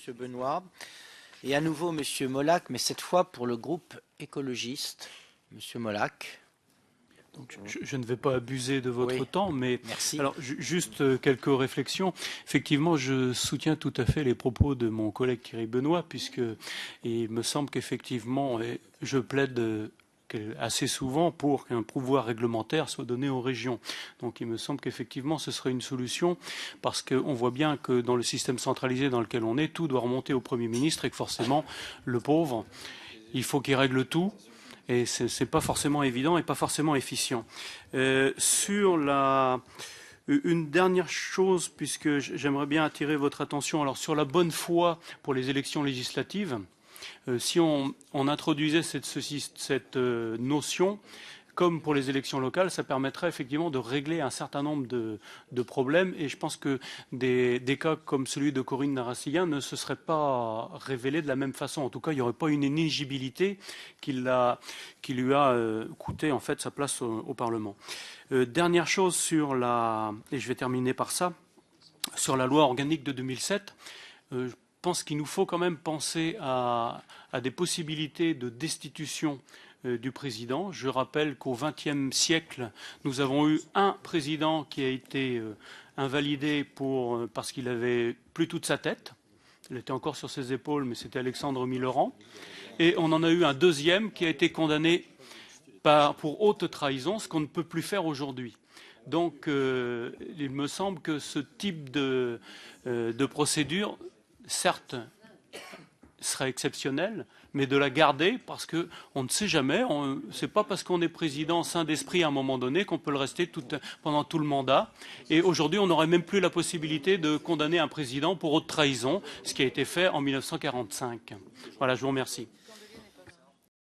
Monsieur Benoît. Et à nouveau, Monsieur Molac, mais cette fois pour le groupe écologiste. Monsieur Molac. Donc, je ne vais pas abuser de votre temps, mais merci. Alors, juste quelques réflexions. Effectivement, je soutiens tout à fait les propos de mon collègue Thierry Benoît, puisque il me semble qu'effectivement, je plaide assez souvent pour qu'un pouvoir réglementaire soit donné aux régions. Donc il me semble qu'effectivement ce serait une solution parce qu'on voit bien que dans le système centralisé dans lequel on est, tout doit remonter au Premier ministre et que forcément le pauvre, il faut qu'il règle tout. Et c'est pas forcément évident et pas forcément efficient. Sur une dernière chose, puisque j'aimerais bien attirer votre attention, alors sur la bonne foi pour les élections législatives, si on introduisait cette notion, comme pour les élections locales, ça permettrait effectivement de régler un certain nombre de problèmes. Et je pense que des cas comme celui de Corinne Narassiguin ne se seraient pas révélés de la même façon. En tout cas, il n'y aurait pas une inéligibilité qui lui a coûté en fait sa place au Parlement. Dernière chose sur et je vais terminer par ça, sur la loi organique de 2007. Je pense qu'il nous faut quand même penser à des possibilités de destitution du président. Je rappelle qu'au XXe siècle, nous avons eu un président qui a été invalidé parce qu'il avait plus toute sa tête. Il était encore sur ses épaules, mais c'était Alexandre Millerand. Et on en a eu un deuxième qui a été condamné pour haute trahison, ce qu'on ne peut plus faire aujourd'hui. Donc, il me semble que ce type de procédure, certes, serait exceptionnel, mais de la garder parce qu'on ne sait jamais. C'est pas parce qu'on est président saint d'esprit à un moment donné qu'on peut le rester pendant tout le mandat. Et aujourd'hui, on n'aurait même plus la possibilité de condamner un président pour haute trahison, ce qui a été fait en 1945. Voilà, je vous remercie.